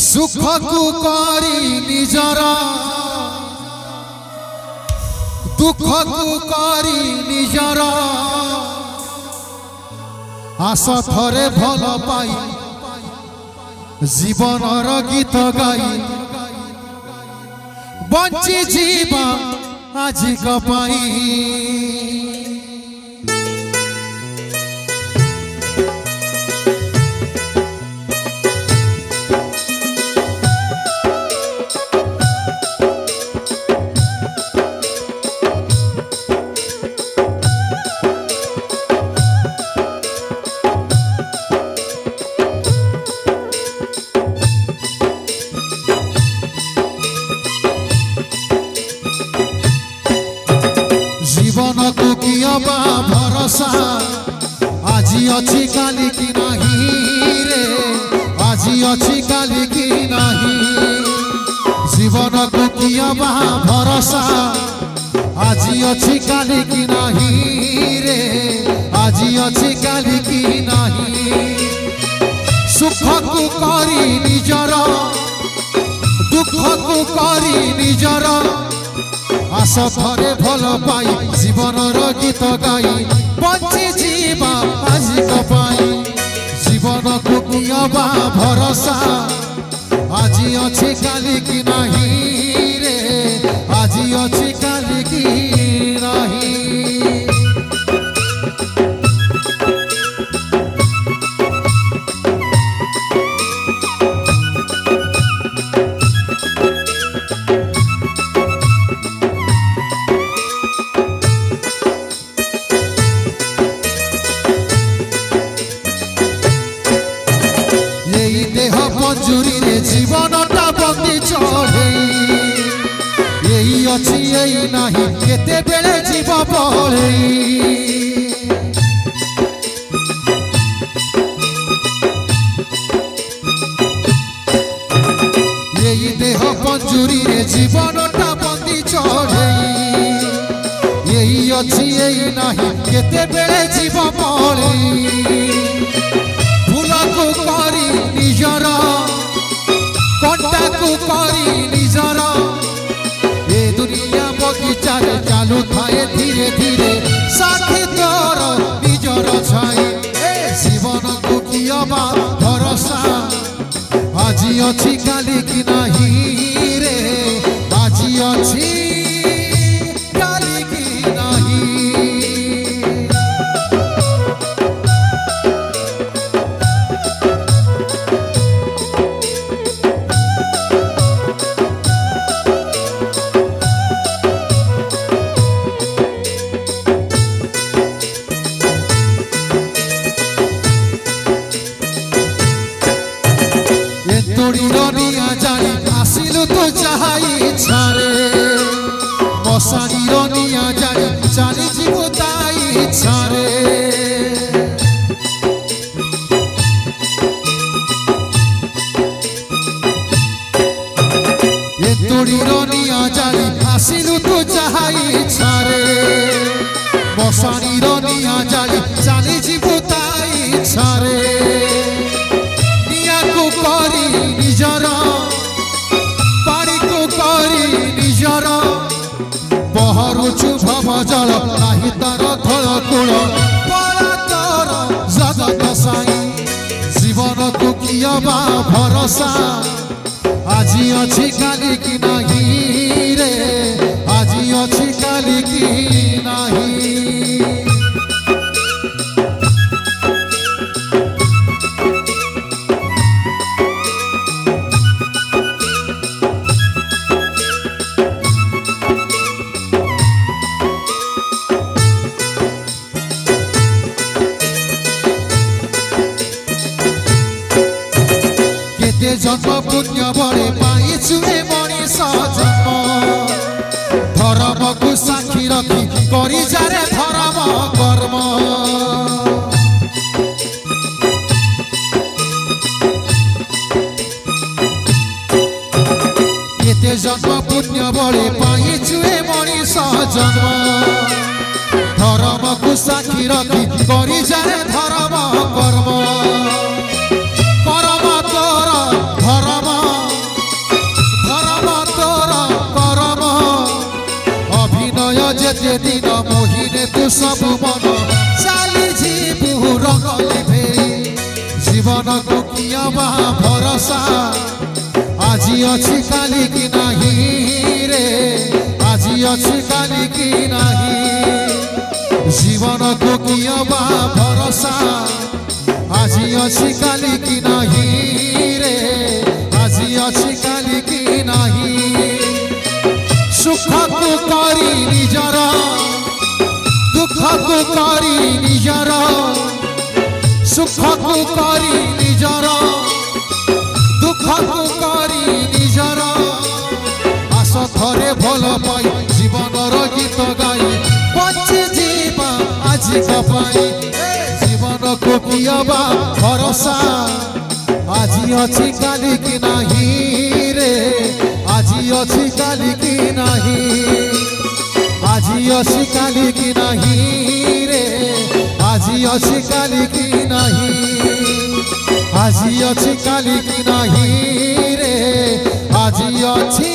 सुख को करी निजर दुख को करी निजर आस थरे भल पाई जीवनर गीत गाई बंची जीवा आजी पाई जीवन को कियबा भरोसा आजी अच्छी काली की नहीं रे आजी अच्छी काली की नहीं जीवन को कियबा भरोसा आजी अच्छी काली की नहीं रे आजी अच्छी काली की नहीं सुख को करी निजर दुख को करी निजर आस थरे भल पाई जीवनर गीत गाई बंची जीवा आजिक पाई जीवन को कियबा भरोसा आजी अच्छी काली की नहीं रे आजी अच्छी काली की नहीं देह मंजूरी रे जीवनटा बंदी चढ़े यही अच्छी यही नहीं केते बेले जीव पड़े यही देह मंजूरी रे जीवनटा बंदी चढ़े यही अच्छी यही नहीं केते बेले जीव पड़े को करी निजर कंटा को करी निजर ए दुनिया बगीचा रे चालू थाए धीरे धीरे साथी तोर निजर छाई जीवन को कियबा भरोसा आजी अच्छी काली की नहीं रे आजी अच्छी काली की नहीं रनिया जानी आसिलु तो चाहाई छारे मशानी रनिया जानी चाली जीवताई छारे ये तोड़ी रनिया जानी आसिलु तो चाहाई छारे मशानी रनिया जानी चाली जीवताई छारे करी निजर पानी को करी निजर बहरुचु भव जल नाही तार थल कूल पड़ा तोर जगत साई जीवन को कियबा भरोसा आजी अच्छी काली की नहीं रे आजी अच्छी काली की नहीं जन्म पुण्य बड़े पाई चुए मनीष जन्म धर्म को साक्षी रखी करी जारे धर्म कर्म एते जन्म पुण्य बड़े पाई चुए मनीष जन्म धर्म को साक्षी रखी करी जारे धर्म कर्म कर्म तोर धर्म জীবনକୁ কিয় ବା ভরসা আজি ଅଛି কালি কি নাহি রে আজি ଅଛି কালি কি নাহি জীবনକୁ কিয় ବା ভরসা আজি ଅଛି কালি কি নাহি রে আজি ଅଛି কালি কি নাহি সুখକୁ କରି ନିଜର দুঃখକୁ କରି ନିଜର সুখକୁ କରି ନିଜର দুঃখକୁ କରି ନିଜର ଆସ ଥରେ ଭଲ ପାଇ ଜୀବନର ଗୀତ ଗାଇ ବଞ୍ଚି ଯିବା ଆଜିକ ପାଇଁ ଜୀବନକୁ କିଏ ବା ଭରସା ଆଜି ଅଛି କାଲି କି ନାହିଁ ରେ ଆଜି ଅଛି କାଲି କି ନାହିଁ আজি ଅଛି কালি কি নাহি রে আজি ଅଛି কালি কি নাহি আজি ଅଛି কালি কি নাহি রে আজি ଅଛି